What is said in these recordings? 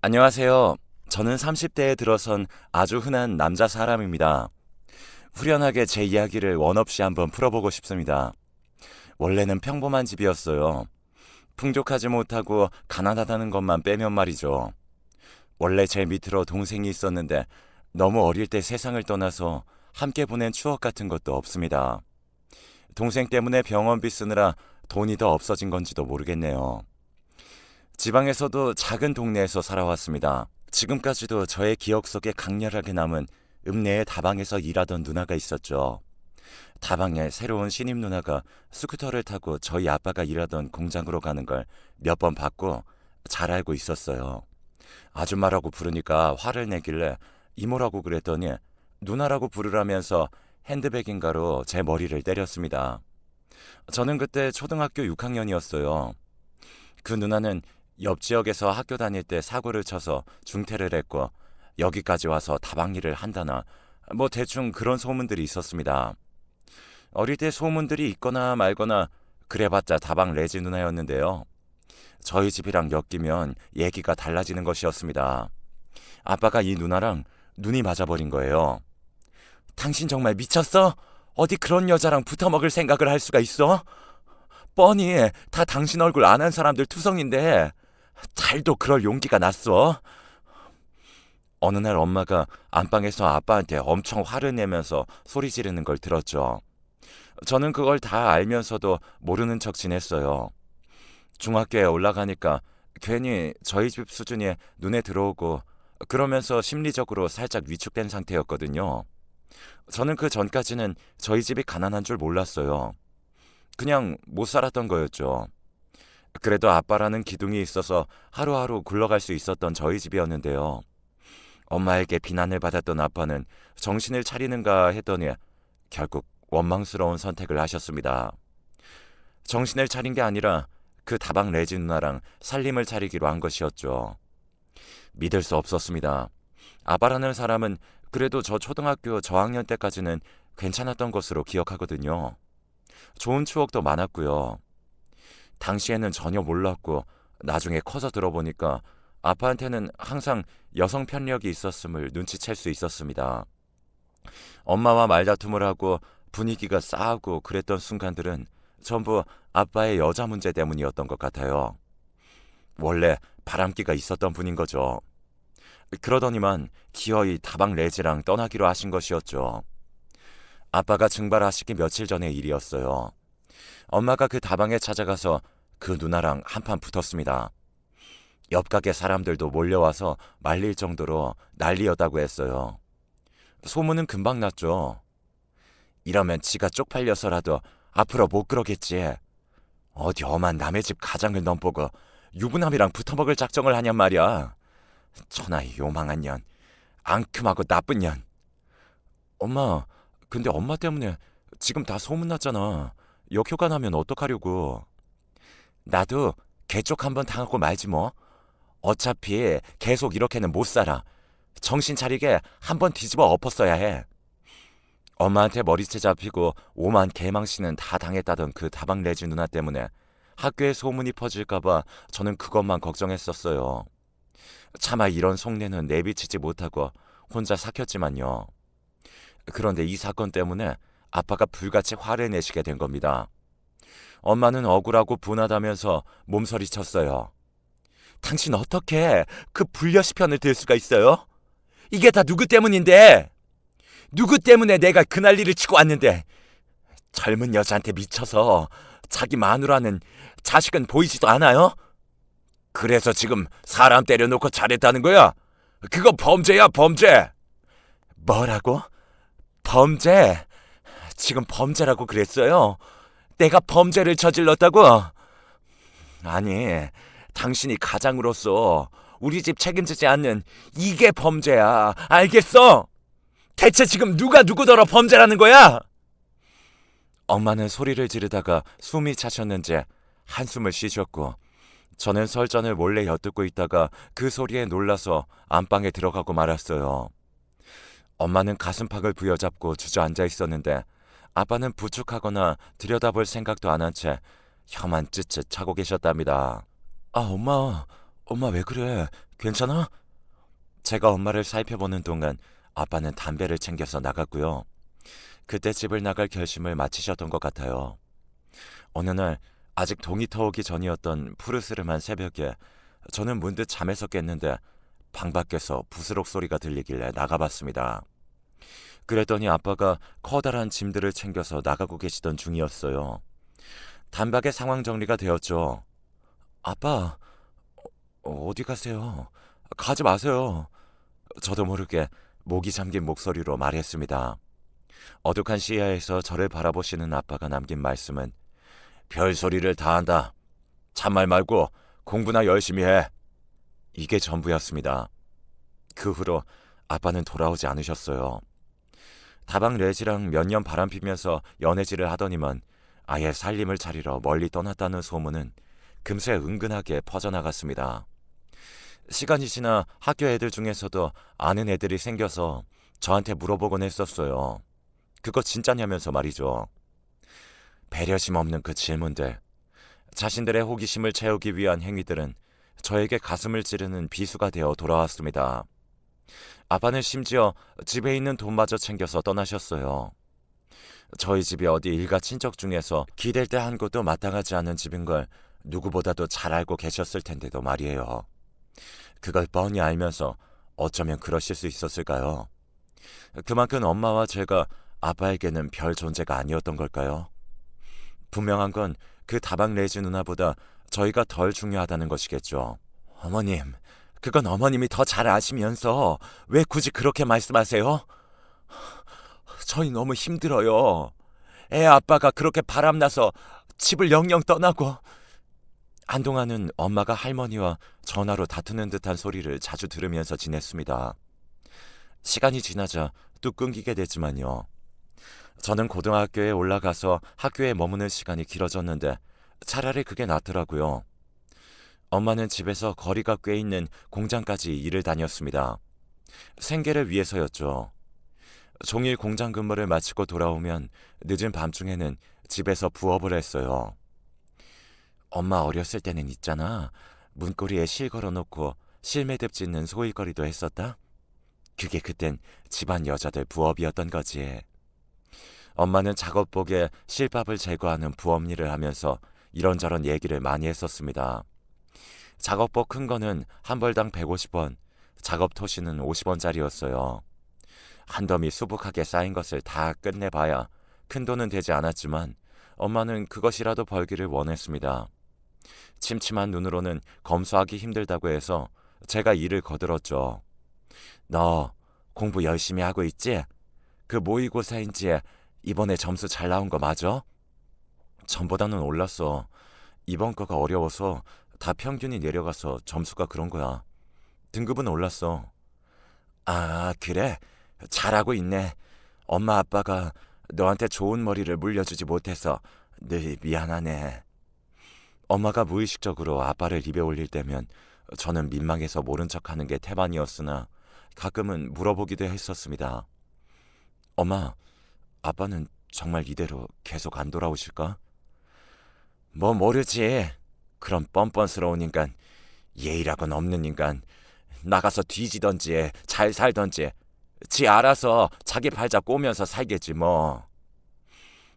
안녕하세요. 저는 30대에 들어선 아주 흔한 남자 사람입니다. 후련하게 제 이야기를 원 없이 한번 풀어보고 싶습니다. 원래는 평범한 집이었어요. 풍족하지 못하고 가난하다는 것만 빼면 말이죠. 원래 제 밑으로 동생이 있었는데 너무 어릴 때 세상을 떠나서 함께 보낸 추억 같은 것도 없습니다. 동생 때문에 병원비 쓰느라 돈이 더 없어진 건지도 모르겠네요. 지방에서도 작은 동네에서 살아왔습니다. 지금까지도 저의 기억 속에 강렬하게 남은 읍내의 다방에서 일하던 누나가 있었죠. 다방에 새로운 신입 누나가 스쿠터를 타고 저희 아빠가 일하던 공장으로 가는 걸 몇 번 봤고 잘 알고 있었어요. 아줌마라고 부르니까 화를 내길래 이모라고 그랬더니 누나라고 부르라면서 핸드백인가로 제 머리를 때렸습니다. 저는 그때 초등학교 6학년이었어요. 그 누나는 옆 지역에서 학교 다닐 때 사고를 쳐서 중퇴를 했고 여기까지 와서 다방 일을 한다나 뭐 대충 그런 소문들이 있었습니다. 어릴 때 소문들이 있거나 말거나 그래봤자 다방 레지 누나였는데요. 저희 집이랑 엮이면 얘기가 달라지는 것이었습니다. 아빠가 이 누나랑 눈이 맞아버린 거예요. 당신 정말 미쳤어? 어디 그런 여자랑 붙어먹을 생각을 할 수가 있어? 뻔히 다 당신 얼굴 안 한 사람들 투성인데 잘도 그럴 용기가 났어. 어느 날 엄마가 안방에서 아빠한테 엄청 화를 내면서 소리 지르는 걸 들었죠. 저는 그걸 다 알면서도 모르는 척 지냈어요. 중학교에 올라가니까 괜히 저희 집 수준이 눈에 들어오고 그러면서 심리적으로 살짝 위축된 상태였거든요. 저는 그 전까지는 저희 집이 가난한 줄 몰랐어요. 그냥 못 살았던 거였죠. 그래도 아빠라는 기둥이 있어서 하루하루 굴러갈 수 있었던 저희 집이었는데요. 엄마에게 비난을 받았던 아빠는 정신을 차리는가 했더니 결국 원망스러운 선택을 하셨습니다. 정신을 차린 게 아니라 그 다방 레지 누나랑 살림을 차리기로 한 것이었죠. 믿을 수 없었습니다. 아빠라는 사람은 그래도 저 초등학교 저학년 때까지는 괜찮았던 것으로 기억하거든요. 좋은 추억도 많았고요. 당시에는 전혀 몰랐고 나중에 커서 들어보니까 아빠한테는 항상 여성 편력이 있었음을 눈치챌 수 있었습니다. 엄마와 말다툼을 하고 분위기가 싸하고 그랬던 순간들은 전부 아빠의 여자 문제 때문이었던 것 같아요. 원래 바람기가 있었던 분인 거죠. 그러더니만 기어이 다방 레지랑 떠나기로 하신 것이었죠. 아빠가 증발하시기 며칠 전의 일이었어요. 엄마가 그 다방에 찾아가서 그 누나랑 한판 붙었습니다. 옆 가게 사람들도 몰려와서 말릴 정도로 난리였다고 했어요. 소문은 금방 났죠. 이러면 지가 쪽팔려서라도 앞으로 못 그러겠지. 어디 엄한 남의 집 가장을 넘보고 유부남이랑 붙어먹을 작정을 하냔 말이야. 천하의 요망한 년, 앙큼하고 나쁜 년. 엄마, 근데 엄마 때문에 지금 다 소문났잖아. 역효과 나면 어떡하려고. 나도 개쪽 한번 당하고 말지 뭐. 어차피 계속 이렇게는 못 살아. 정신 차리게 한번 뒤집어 엎었어야 해. 엄마한테 머리채 잡히고 오만 개망신은 다 당했다던 그 다방 레지 누나 때문에 학교에 소문이 퍼질까봐 저는 그것만 걱정했었어요. 차마 이런 속내는 내비치지 못하고 혼자 삭혔지만요. 그런데 이 사건 때문에 아빠가 불같이 화를 내시게 된 겁니다. 엄마는 억울하고 분하다면서 몸서리쳤어요. 당신 어떻게 그 불려시 편을 들 수가 있어요? 이게 다 누구 때문인데? 누구 때문에 내가 그 난리를 치고 왔는데 젊은 여자한테 미쳐서 자기 마누라는 자식은 보이지도 않아요? 그래서 지금 사람 때려놓고 잘했다는 거야? 그거 범죄야, 범죄. 뭐라고? 범죄? 지금 범죄라고 그랬어요? 내가 범죄를 저질렀다고? 아니, 당신이 가장으로서 우리 집 책임지지 않는 이게 범죄야. 알겠어? 대체 지금 누가 누구더러 범죄라는 거야? 엄마는 소리를 지르다가 숨이 차셨는지 한숨을 쉬셨고 저는 설전을 몰래 엿듣고 있다가 그 소리에 놀라서 안방에 들어가고 말았어요. 엄마는 가슴팍을 부여잡고 주저앉아 있었는데 아빠는 부축하거나 들여다볼 생각도 안 한 채 혀만 쯧쯧 차고 계셨답니다. 아, 엄마, 엄마 왜 그래? 괜찮아? 제가 엄마를 살펴보는 동안 아빠는 담배를 챙겨서 나갔고요. 그때 집을 나갈 결심을 마치셨던 것 같아요. 어느 날 아직 동이 터오기 전이었던 푸르스름한 새벽에 저는 문득 잠에서 깼는데 방 밖에서 부스럭 소리가 들리길래 나가봤습니다. 그랬더니 아빠가 커다란 짐들을 챙겨서 나가고 계시던 중이었어요. 단박에 상황 정리가 되었죠. 아빠, 어디 가세요? 가지 마세요. 저도 모르게 목이 잠긴 목소리로 말했습니다. 어둑한 시야에서 저를 바라보시는 아빠가 남긴 말씀은 별소리를 다 한다. 잔말 말고 공부나 열심히 해. 이게 전부였습니다. 그 후로 아빠는 돌아오지 않으셨어요. 다방 레지랑 몇 년 바람피면서 연애질을 하더니만 아예 살림을 차리러 멀리 떠났다는 소문은 금세 은근하게 퍼져나갔습니다. 시간이 지나 학교 애들 중에서도 아는 애들이 생겨서 저한테 물어보곤 했었어요. 그거 진짜냐면서 말이죠. 배려심 없는 그 질문들, 자신들의 호기심을 채우기 위한 행위들은 저에게 가슴을 찌르는 비수가 되어 돌아왔습니다. 아빠는 심지어 집에 있는 돈마저 챙겨서 떠나셨어요. 저희 집이 어디 일가 친척 중에서 기댈 때 한 곳도 마땅하지 않은 집인 걸 누구보다도 잘 알고 계셨을 텐데도 말이에요. 그걸 뻔히 알면서 어쩌면 그러실 수 있었을까요? 그만큼 엄마와 제가 아빠에게는 별 존재가 아니었던 걸까요? 분명한 건 그 다방 레지 누나보다 저희가 덜 중요하다는 것이겠죠. 어머님, 그건 어머님이 더 잘 아시면서 왜 굳이 그렇게 말씀하세요? 저희 너무 힘들어요. 애 아빠가 그렇게 바람나서 집을 영영 떠나고. 한동안은 엄마가 할머니와 전화로 다투는 듯한 소리를 자주 들으면서 지냈습니다. 시간이 지나자 뚝 끊기게 됐지만요. 저는 고등학교에 올라가서 학교에 머무는 시간이 길어졌는데 차라리 그게 낫더라고요. 엄마는 집에서 거리가 꽤 있는 공장까지 일을 다녔습니다. 생계를 위해서였죠. 종일 공장 근무를 마치고 돌아오면 늦은 밤중에는 집에서 부업을 했어요. 엄마 어렸을 때는 있잖아. 문고리에 실 걸어놓고 실매듭 짓는 소일거리도 했었다. 그게 그땐 집안 여자들 부업이었던 거지. 엄마는 작업복에 실밥을 제거하는 부업 일을 하면서 이런저런 얘기를 많이 했었습니다. 작업복 큰 거는 한 벌당 150원, 작업 토시는 50원짜리였어요. 한 더미 수북하게 쌓인 것을 다 끝내봐야 큰 돈은 되지 않았지만 엄마는 그것이라도 벌기를 원했습니다. 침침한 눈으로는 검소하기 힘들다고 해서 제가 일을 거들었죠. 너 공부 열심히 하고 있지? 그 모의고사인지에 이번에 점수 잘 나온 거 맞아? 전보다는 올랐어. 이번 거가 어려워서 다 평균이 내려가서 점수가 그런 거야. 등급은 올랐어. 아, 그래? 잘하고 있네. 엄마 아빠가 너한테 좋은 머리를 물려주지 못해서 늘 미안하네. 엄마가 무의식적으로 아빠를 입에 올릴 때면 저는 민망해서 모른 척하는 게 태반이었으나 가끔은 물어보기도 했었습니다. 엄마, 아빠는 정말 이대로 계속 안 돌아오실까? 뭐 모르지. 그런 뻔뻔스러운 인간, 예의라고는 없는 인간, 나가서 뒤지던지 잘 살던지 지 알아서 자기 발자 꼬면서 살겠지 뭐.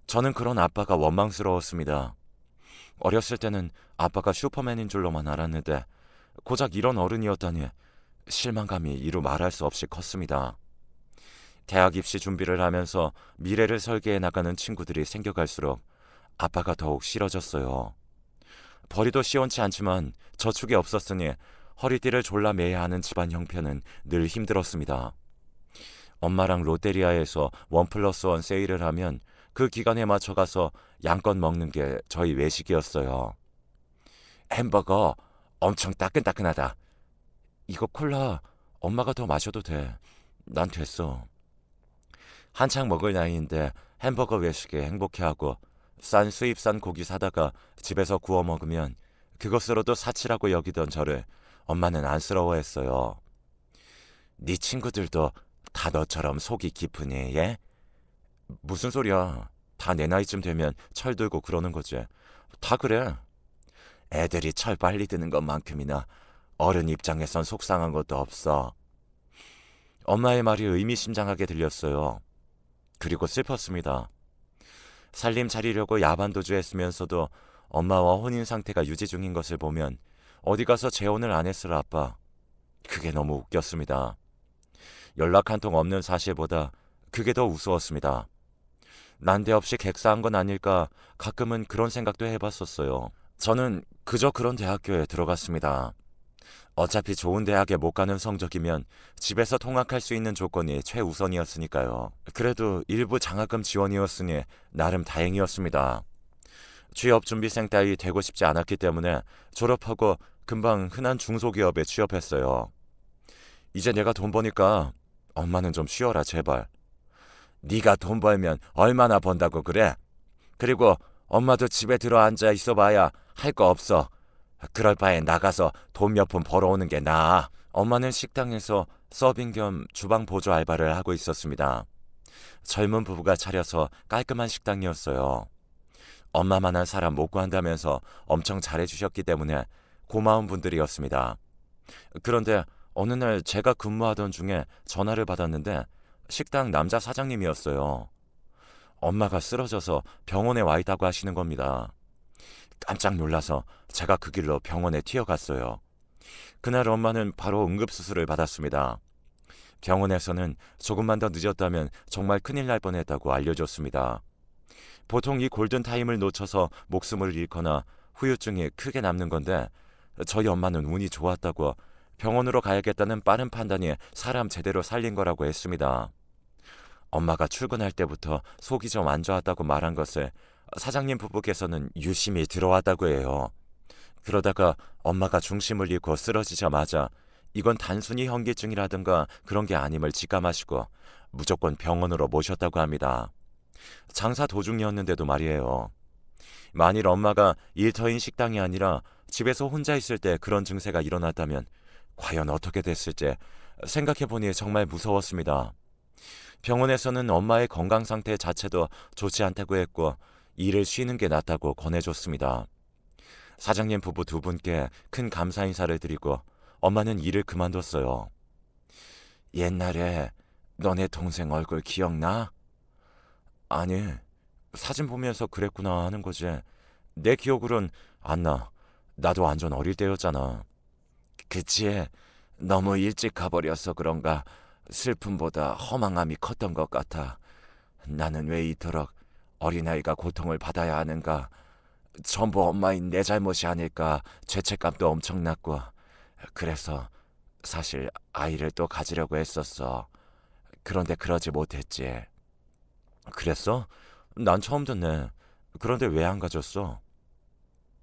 저는 그런 아빠가 원망스러웠습니다. 어렸을 때는 아빠가 슈퍼맨인 줄로만 알았는데 고작 이런 어른이었다니 실망감이 이루 말할 수 없이 컸습니다. 대학 입시 준비를 하면서 미래를 설계해 나가는 친구들이 생겨갈수록 아빠가 더욱 싫어졌어요. 벌이도 시원치 않지만 저축이 없었으니 허리띠를 졸라 매야 하는 집안 형편은 늘 힘들었습니다. 엄마랑 롯데리아에서 1+1 세일을 하면 그 기간에 맞춰 가서 양껏 먹는 게 저희 외식이었어요. 햄버거 엄청 따끈따끈하다. 이거 콜라 엄마가 더 마셔도 돼. 난 됐어. 한창 먹을 나이인데 햄버거 외식에 행복해하고 싼 수입산 고기 사다가 집에서 구워 먹으면 그것으로도 사치라고 여기던 저를 엄마는 안쓰러워했어요. 네 친구들도 다 너처럼 속이 깊으니 예? 무슨 소리야. 다 내 나이쯤 되면 철들고 그러는 거지. 다 그래. 애들이 철 빨리 드는 것만큼이나 어른 입장에선 속상한 것도 없어. 엄마의 말이 의미심장하게 들렸어요. 그리고 슬펐습니다. 살림 차리려고 야반도주했으면서도 엄마와 혼인 상태가 유지 중인 것을 보면 어디 가서 재혼을 안 했을 아빠. 그게 너무 웃겼습니다. 연락 한 통 없는 사실보다 그게 더 우스웠습니다. 난데없이 객사한 건 아닐까 가끔은 그런 생각도 해봤었어요. 저는 그저 그런 대학교에 들어갔습니다. 어차피 좋은 대학에 못 가는 성적이면 집에서 통학할 수 있는 조건이 최우선이었으니까요. 그래도 일부 장학금 지원이었으니 나름 다행이었습니다. 취업준비생 따위 되고 싶지 않았기 때문에 졸업하고 금방 흔한 중소기업에 취업했어요. 이제 내가 돈 버니까 엄마는 좀 쉬어라 제발. 네가 돈 벌면 얼마나 번다고 그래? 그리고 엄마도 집에 들어 앉아 있어봐야 할 거 없어. 그럴 바에 나가서 돈 몇 푼 벌어오는 게 나아. 엄마는 식당에서 서빙 겸 주방 보조 알바를 하고 있었습니다. 젊은 부부가 차려서 깔끔한 식당이었어요. 엄마만한 사람 못 구한다면서 엄청 잘해주셨기 때문에 고마운 분들이었습니다. 그런데 어느 날 제가 근무하던 중에 전화를 받았는데 식당 남자 사장님이었어요. 엄마가 쓰러져서 병원에 와 있다고 하시는 겁니다. 깜짝 놀라서 제가 그 길로 병원에 튀어갔어요. 그날 엄마는 바로 응급수술을 받았습니다. 병원에서는 조금만 더 늦었다면 정말 큰일 날 뻔했다고 알려줬습니다. 보통 이 골든타임을 놓쳐서 목숨을 잃거나 후유증이 크게 남는 건데 저희 엄마는 운이 좋았다고 병원으로 가야겠다는 빠른 판단이 사람 제대로 살린 거라고 했습니다. 엄마가 출근할 때부터 속이 좀 안 좋았다고 말한 것을 사장님 부부께서는 유심히 들어왔다고 해요. 그러다가 엄마가 중심을 잃고 쓰러지자마자 이건 단순히 현기증이라든가 그런 게 아님을 직감하시고 무조건 병원으로 모셨다고 합니다. 장사 도중이었는데도 말이에요. 만일 엄마가 일터인 식당이 아니라 집에서 혼자 있을 때 그런 증세가 일어났다면 과연 어떻게 됐을지 생각해보니 정말 무서웠습니다. 병원에서는 엄마의 건강 상태 자체도 좋지 않다고 했고 일을 쉬는 게 낫다고 권해줬습니다. 사장님 부부 두 분께 큰 감사 인사를 드리고 엄마는 일을 그만뒀어요. 옛날에 너네 동생 얼굴 기억나? 아니, 사진 보면서 그랬구나 하는 거지. 내 기억으론 안 나. 나도 완전 어릴 때였잖아. 그치? 너무 일찍 가버려서 그런가 슬픔보다 허망함이 컸던 것 같아. 나는 왜 이토록 어린아이가 고통을 받아야 하는가. 전부 엄마인 내 잘못이 아닐까 죄책감도 엄청났고 그래서 사실 아이를 또 가지려고 했었어. 그런데 그러지 못했지. 그랬어? 난 처음 듣네. 그런데 왜 안 가졌어?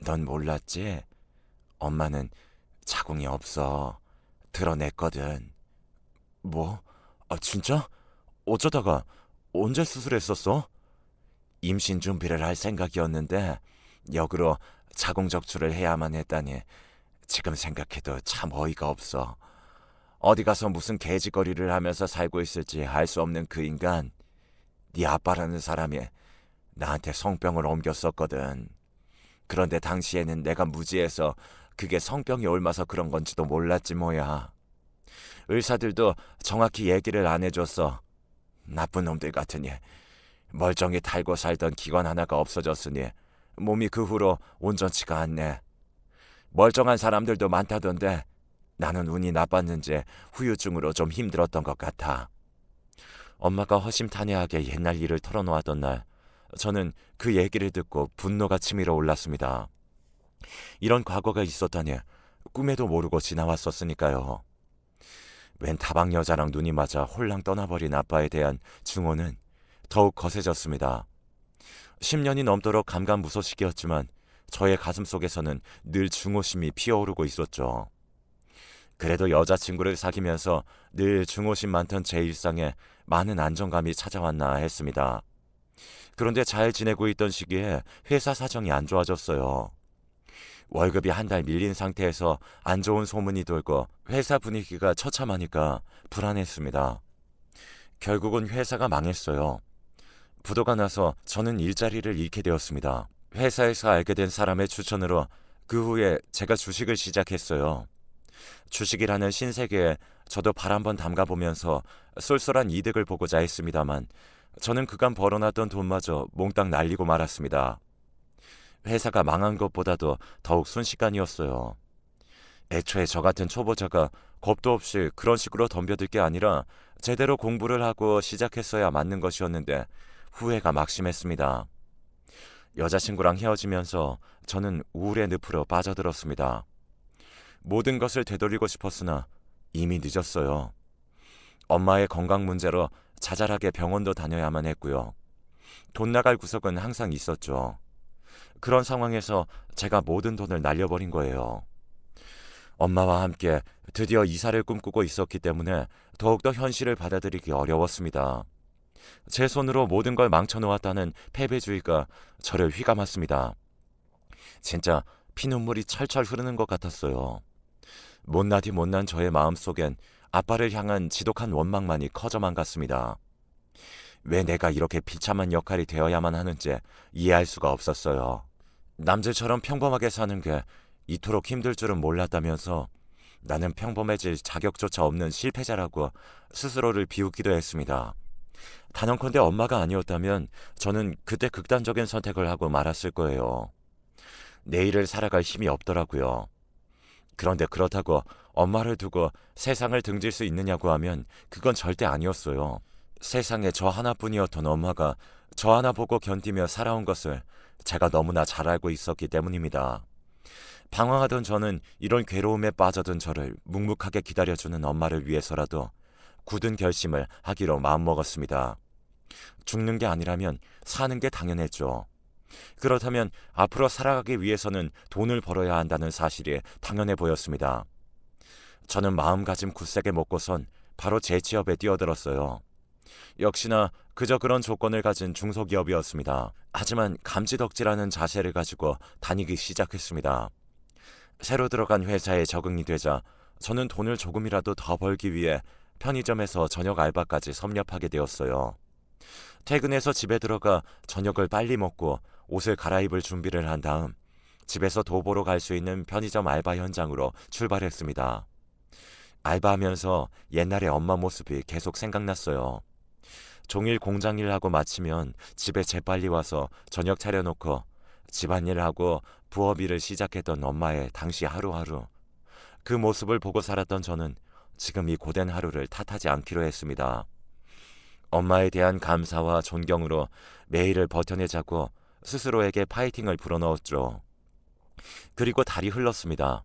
넌 몰랐지? 엄마는 자궁이 없어. 드러냈거든. 뭐? 아 진짜? 어쩌다가 언제 수술했었어? 임신 준비를 할 생각이었는데 역으로 자궁 적출을 해야만 했다니 지금 생각해도 참 어이가 없어. 어디 가서 무슨 개짓거리를 하면서 살고 있을지 알 수 없는 그 인간, 네 아빠라는 사람이 나한테 성병을 옮겼었거든. 그런데 당시에는 내가 무지해서 그게 성병이 옮아서 그런 건지도 몰랐지 뭐야. 의사들도 정확히 얘기를 안 해줬어. 나쁜 놈들 같으니. 멀쩡히 달고 살던 기관 하나가 없어졌으니 몸이 그 후로 온전치가 않네. 멀쩡한 사람들도 많다던데 나는 운이 나빴는지 후유증으로 좀 힘들었던 것 같아. 엄마가 허심탄회하게 옛날 일을 털어놓았던 날 저는 그 얘기를 듣고 분노가 치밀어 올랐습니다. 이런 과거가 있었다니 꿈에도 모르고 지나왔었으니까요. 웬 다방 여자랑 눈이 맞아 홀랑 떠나버린 아빠에 대한 증오는 더욱 거세졌습니다. 10년이 넘도록 감감무소식이었지만 저의 가슴속에서는 늘 증오심이 피어오르고 있었죠. 그래도 여자친구를 사귀면서 늘 증오심 많던 제 일상에 많은 안정감이 찾아왔나 했습니다. 그런데 잘 지내고 있던 시기에 회사 사정이 안 좋아졌어요. 월급이 한 달 밀린 상태에서 안 좋은 소문이 돌고 회사 분위기가 처참하니까 불안했습니다. 결국은 회사가 망했어요. 부도가 나서 저는 일자리를 잃게 되었습니다. 회사에서 알게 된 사람의 추천으로 그 후에 제가 주식을 시작했어요. 주식이라는 신세계에 저도 발 한번 담가보면서 쏠쏠한 이득을 보고자 했습니다만 저는 그간 벌어놨던 돈마저 몽땅 날리고 말았습니다. 회사가 망한 것보다도 더욱 순식간이었어요. 애초에 저 같은 초보자가 겁도 없이 그런 식으로 덤벼들 게 아니라 제대로 공부를 하고 시작했어야 맞는 것이었는데 후회가 막심했습니다. 여자친구랑 헤어지면서 저는 우울의 늪으로 빠져들었습니다. 모든 것을 되돌리고 싶었으나 이미 늦었어요. 엄마의 건강 문제로 자잘하게 병원도 다녀야만 했고요. 돈 나갈 구석은 항상 있었죠. 그런 상황에서 제가 모든 돈을 날려버린 거예요. 엄마와 함께 드디어 이사를 꿈꾸고 있었기 때문에 더욱더 현실을 받아들이기 어려웠습니다. 제 손으로 모든 걸 망쳐놓았다는 패배주의가 저를 휘감았습니다. 진짜 피눈물이 철철 흐르는 것 같았어요. 못나디 못난 저의 마음속엔 아빠를 향한 지독한 원망만이 커져만 갔습니다. 왜 내가 이렇게 비참한 역할이 되어야만 하는지 이해할 수가 없었어요. 남들처럼 평범하게 사는 게 이토록 힘들 줄은 몰랐다면서 나는 평범해질 자격조차 없는 실패자라고 스스로를 비웃기도 했습니다. 단언컨대 엄마가 아니었다면 저는 그때 극단적인 선택을 하고 말았을 거예요. 내일을 살아갈 힘이 없더라고요. 그런데 그렇다고 엄마를 두고 세상을 등질 수 있느냐고 하면 그건 절대 아니었어요. 세상에 저 하나뿐이었던 엄마가 저 하나 보고 견디며 살아온 것을 제가 너무나 잘 알고 있었기 때문입니다. 방황하던 저는 이런 괴로움에 빠져든 저를 묵묵하게 기다려주는 엄마를 위해서라도 굳은 결심을 하기로 마음먹었습니다. 죽는 게 아니라면 사는 게 당연했죠. 그렇다면 앞으로 살아가기 위해서는 돈을 벌어야 한다는 사실이 당연해 보였습니다. 저는 마음가짐 굳세게 먹고선 바로 재취업에 뛰어들었어요. 역시나 그저 그런 조건을 가진 중소기업이었습니다. 하지만 감지덕지라는 자세를 가지고 다니기 시작했습니다. 새로 들어간 회사에 적응이 되자 저는 돈을 조금이라도 더 벌기 위해 편의점에서 저녁 알바까지 섭렵하게 되었어요. 퇴근해서 집에 들어가 저녁을 빨리 먹고 옷을 갈아입을 준비를 한 다음 집에서 도보로 갈 수 있는 편의점 알바 현장으로 출발했습니다. 알바하면서 옛날의 엄마 모습이 계속 생각났어요. 종일 공장일 하고 마치면 집에 재빨리 와서 저녁 차려놓고 집안일 하고 부업일을 시작했던 엄마의 당시 하루하루. 그 모습을 보고 살았던 저는 지금 이 고된 하루를 탓하지 않기로 했습니다. 엄마에 대한 감사와 존경으로 매일을 버텨내자고 스스로에게 파이팅을 불어넣었죠. 그리고 달이 흘렀습니다.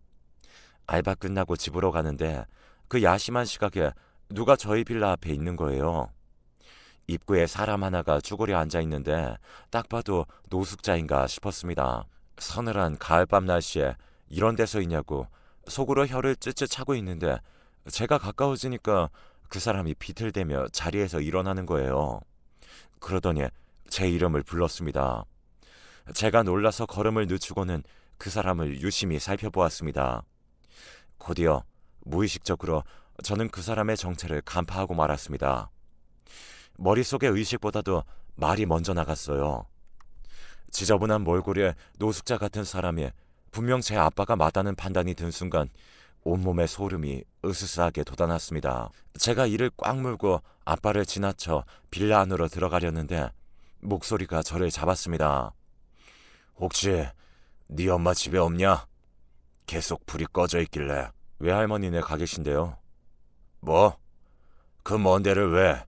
알바 끝나고 집으로 가는데 그 야심한 시각에 누가 저희 빌라 앞에 있는 거예요. 입구에 사람 하나가 쭈그려 앉아있는데 딱 봐도 노숙자인가 싶었습니다. 서늘한 가을밤 날씨에 이런 데서 있냐고 속으로 혀를 쯔쯔 차고 있는데 제가 가까워지니까 그 사람이 비틀대며 자리에서 일어나는 거예요. 그러더니 제 이름을 불렀습니다. 제가 놀라서 걸음을 늦추고는 그 사람을 유심히 살펴보았습니다. 곧이어 무의식적으로 저는 그 사람의 정체를 간파하고 말았습니다. 머릿속의 의식보다도 말이 먼저 나갔어요. 지저분한 몰골에 노숙자 같은 사람이 분명 제 아빠가 맞다는 판단이 든 순간 온몸에 소름이 으스스하게 돋아났습니다. 제가 이를 꽉 물고 아빠를 지나쳐 빌라 안으로 들어가려는데 목소리가 저를 잡았습니다. 혹시 네 엄마 집에 없냐? 계속 불이 꺼져 있길래. 외할머니네 가 계신데요. 뭐? 그 먼 데를 왜?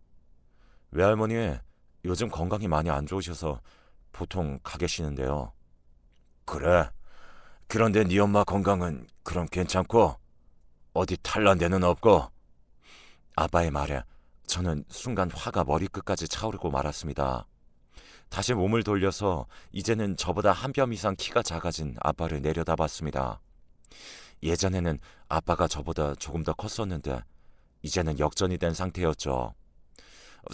외할머니 요즘 건강이 많이 안 좋으셔서 보통 가 계시는데요. 그래? 그런데 네 엄마 건강은 그럼 괜찮고? 어디 탈난 데는 없고? 아빠의 말에 저는 순간 화가 머리끝까지 차오르고 말았습니다. 다시 몸을 돌려서 이제는 저보다 한 뼘 이상 키가 작아진 아빠를 내려다봤습니다. 예전에는 아빠가 저보다 조금 더 컸었는데 이제는 역전이 된 상태였죠.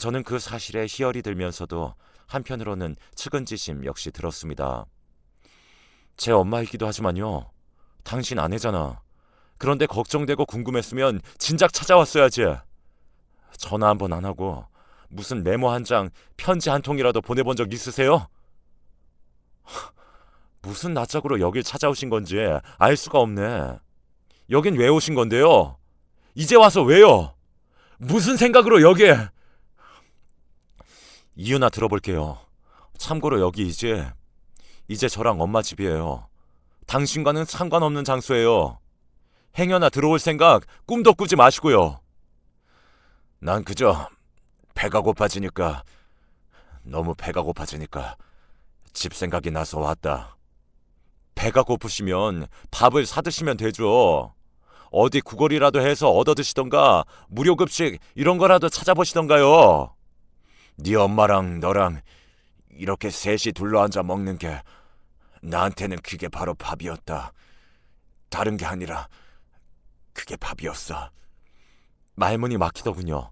저는 그 사실에 희열이 들면서도 한편으로는 측은지심 역시 들었습니다. 제 엄마이기도 하지만요. 당신 아내잖아. 그런데 걱정되고 궁금했으면 진작 찾아왔어야지. 전화 한 번 안 하고 무슨 메모 한 장, 편지 한 통이라도 보내본 적 있으세요? 무슨 낯짝으로 여길 찾아오신 건지 알 수가 없네. 여긴 왜 오신 건데요? 이제 와서 왜요? 무슨 생각으로 여기에? 이유나 들어볼게요. 참고로 여기 이제 저랑 엄마 집이에요. 당신과는 상관없는 장소예요. 행여나 들어올 생각 꿈도 꾸지 마시고요. 난 그저 너무 배가 고파지니까 집 생각이 나서 왔다. 배가 고프시면 밥을 사드시면 되죠. 어디 구걸이라도 해서 얻어드시던가 무료급식 이런 거라도 찾아보시던가요. 네 엄마랑 너랑 이렇게 셋이 둘러앉아 먹는 게 나한테는 그게 바로 밥이었다. 다른 게 아니라 그게 밥이었어. 말문이 막히더군요.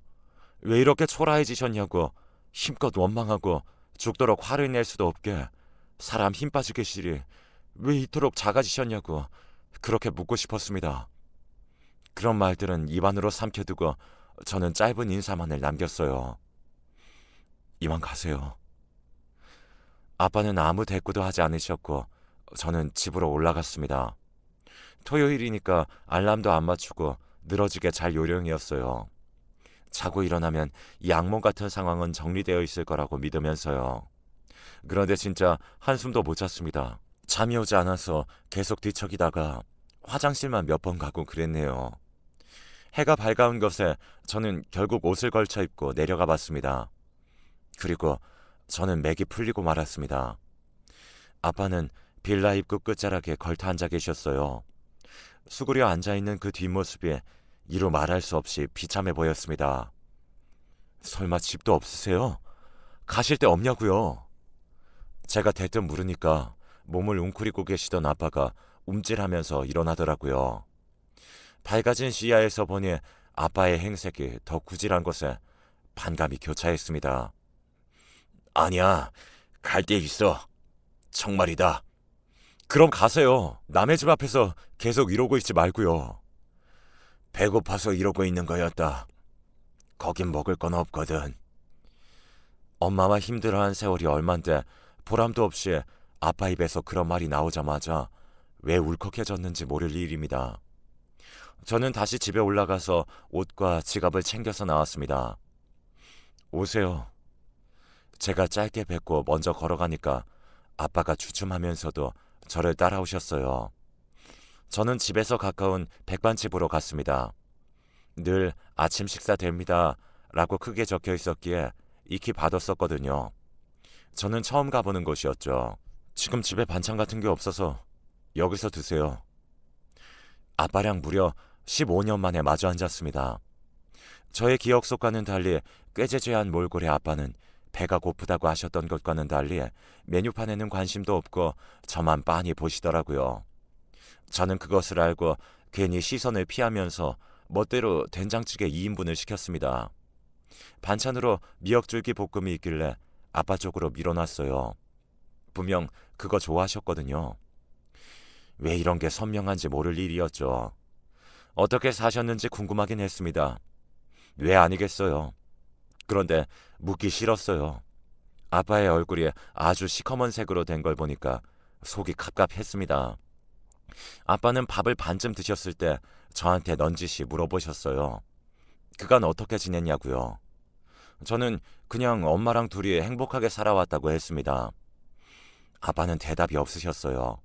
왜 이렇게 초라해지셨냐고 힘껏 원망하고 죽도록 화를 낼 수도 없게 사람 힘 빠지게 시리 왜 이토록 작아지셨냐고 그렇게 묻고 싶었습니다. 그런 말들은 입안으로 삼켜두고 저는 짧은 인사만을 남겼어요. 이만 가세요. 아빠는 아무 대꾸도 하지 않으셨고 저는 집으로 올라갔습니다. 토요일이니까 알람도 안 맞추고 늘어지게 잘 요령이었어요. 자고 일어나면 이 악몽 같은 상황은 정리되어 있을 거라고 믿으면서요. 그런데 진짜 한숨도 못 잤습니다. 잠이 오지 않아서 계속 뒤척이다가 화장실만 몇 번 가고 그랬네요. 해가 밝아온 것에 저는 결국 옷을 걸쳐 입고 내려가 봤습니다. 그리고 저는 맥이 풀리고 말았습니다. 아빠는 빌라 입구 끝자락에 걸터 앉아 계셨어요. 수그려 앉아있는 그 뒷모습이 이루 말할 수 없이 비참해 보였습니다. 설마 집도 없으세요? 가실 데 없냐고요? 제가 대뜸 물으니까 몸을 웅크리고 계시던 아빠가 움찔하면서 일어나더라고요. 밝아진 시야에서 보니 아빠의 행색이 더 구질한 것에 반감이 교차했습니다. 아니야, 갈 데 있어. 정말이다. 그럼 가세요. 남의 집 앞에서 계속 이러고 있지 말고요. 배고파서 이러고 있는 거였다. 거긴 먹을 건 없거든. 엄마와 힘들어한 세월이 얼만데 보람도 없이 아빠 입에서 그런 말이 나오자마자 왜 울컥해졌는지 모를 일입니다. 저는 다시 집에 올라가서 옷과 지갑을 챙겨서 나왔습니다. 오세요. 제가 짧게 뱉고 먼저 걸어가니까 아빠가 주춤하면서도 저를 따라오셨어요. 저는 집에서 가까운 백반집으로 갔습니다. 늘 아침 식사 됩니다 라고 크게 적혀 있었기에 익히 받았었거든요. 저는 처음 가보는 곳이었죠. 지금 집에 반찬 같은 게 없어서 여기서 드세요. 아빠랑 무려 15년 만에 마주 앉았습니다. 저의 기억 속과는 달리 꾀죄죄한 몰골의 아빠는 배가 고프다고 하셨던 것과는 달리 메뉴판에는 관심도 없고 저만 빤히 보시더라고요. 저는 그것을 알고 괜히 시선을 피하면서 멋대로 된장찌개 2인분을 시켰습니다. 반찬으로 미역줄기 볶음이 있길래 아빠 쪽으로 밀어놨어요. 분명 그거 좋아하셨거든요. 왜 이런 게 선명한지 모를 일이었죠. 어떻게 사셨는지 궁금하긴 했습니다. 왜 아니겠어요. 그런데 묻기 싫었어요. 아빠의 얼굴이 아주 시커먼 색으로 된 걸 보니까 속이 갑갑했습니다. 아빠는 밥을 반쯤 드셨을 때 저한테 넌지시 물어보셨어요. 그간 어떻게 지냈냐고요. 저는 그냥 엄마랑 둘이 행복하게 살아왔다고 했습니다. 아빠는 대답이 없으셨어요.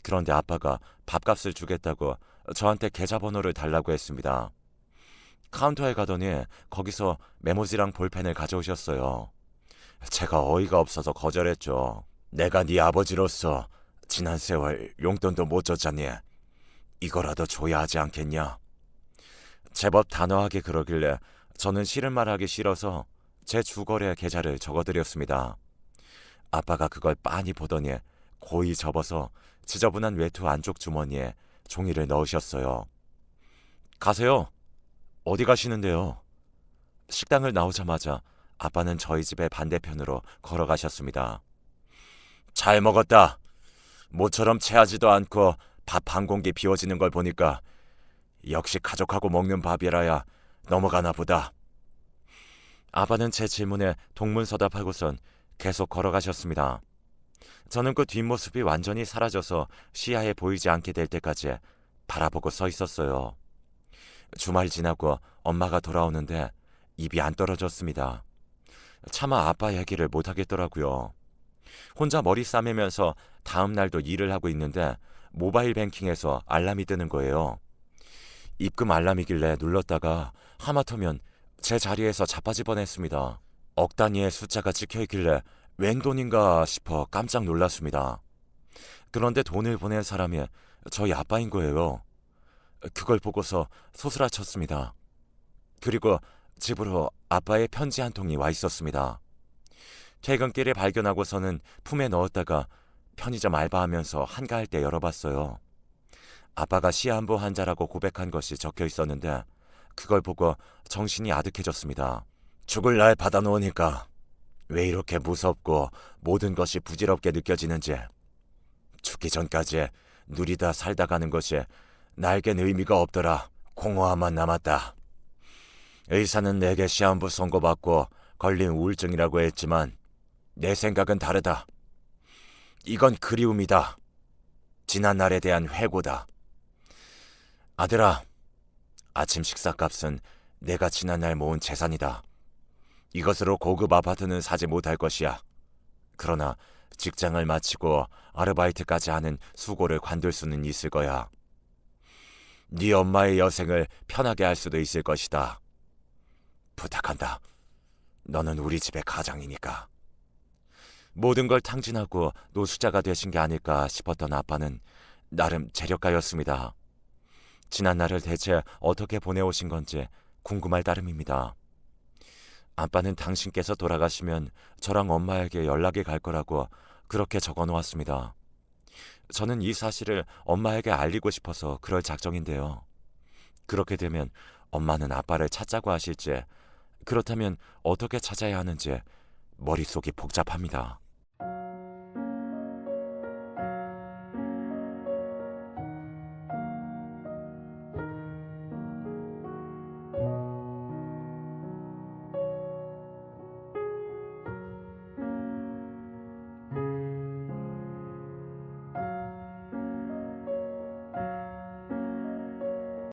그런데 아빠가 밥값을 주겠다고 저한테 계좌번호를 달라고 했습니다. 카운터에 가더니 거기서 메모지랑 볼펜을 가져오셨어요. 제가 어이가 없어서 거절했죠. 내가 네 아버지로서 지난 세월 용돈도 못 줬잖니. 이거라도 줘야 하지 않겠냐. 제법 단호하게 그러길래 저는 싫은 말 하기 싫어서 제 주거래 계좌를 적어드렸습니다. 아빠가 그걸 빤히 보더니 고이 접어서 지저분한 외투 안쪽 주머니에 종이를 넣으셨어요. 가세요. 어디 가시는데요? 식당을 나오자마자 아빠는 저희 집의 반대편으로 걸어가셨습니다. 잘 먹었다. 모처럼 체하지도 않고 밥 한 공기 비워지는 걸 보니까 역시 가족하고 먹는 밥이라야 넘어가나 보다. 아빠는 제 질문에 동문서답하고선 계속 걸어가셨습니다. 저는 그 뒷모습이 완전히 사라져서 시야에 보이지 않게 될 때까지 바라보고 서 있었어요. 주말 지나고 엄마가 돌아오는데 입이 안 떨어졌습니다. 차마 아빠 얘기를 못 하겠더라고요. 혼자 머리 싸매면서 다음 날도 일을 하고 있는데 모바일 뱅킹에서 알람이 뜨는 거예요. 입금 알람이길래 눌렀다가 하마터면 제 자리에서 자빠질 뻔했습니다. 억 단위의 숫자가 찍혀 있길래 웬 돈인가 싶어 깜짝 놀랐습니다. 그런데 돈을 보낸 사람이 저희 아빠인 거예요. 그걸 보고서 소스라쳤습니다. 그리고 집으로 아빠의 편지 한 통이 와 있었습니다. 퇴근길에 발견하고서는 품에 넣었다가 편의점 알바하면서 한가할 때 열어봤어요. 아빠가 시한부 환자라고 고백한 것이 적혀 있었는데 그걸 보고 정신이 아득해졌습니다. 죽을 날 받아놓으니까 왜 이렇게 무섭고 모든 것이 부질없게 느껴지는지, 죽기 전까지 누리다 살다 가는 것이 나에겐 의미가 없더라. 공허함만 남았다. 의사는 내게 시한부 선고받고 걸린 우울증이라고 했지만 내 생각은 다르다. 이건 그리움이다. 지난 날에 대한 회고다. 아들아, 아침 식사값은 내가 지난날 모은 재산이다. 이것으로 고급 아파트는 사지 못할 것이야. 그러나 직장을 마치고 아르바이트까지 하는 수고를 관둘 수는 있을 거야. 네 엄마의 여생을 편하게 할 수도 있을 것이다. 부탁한다. 너는 우리 집의 가장이니까. 모든 걸 탕진하고 노숙자가 되신 게 아닐까 싶었던 아빠는 나름 재력가였습니다. 지난 날을 대체 어떻게 보내오신 건지 궁금할 따름입니다. 아빠는 당신께서 돌아가시면 저랑 엄마에게 연락이 갈 거라고 그렇게 적어 놓았습니다. 저는 이 사실을 엄마에게 알리고 싶어서 그럴 작정인데요. 그렇게 되면 엄마는 아빠를 찾자고 하실지, 그렇다면 어떻게 찾아야 하는지 머릿속이 복잡합니다.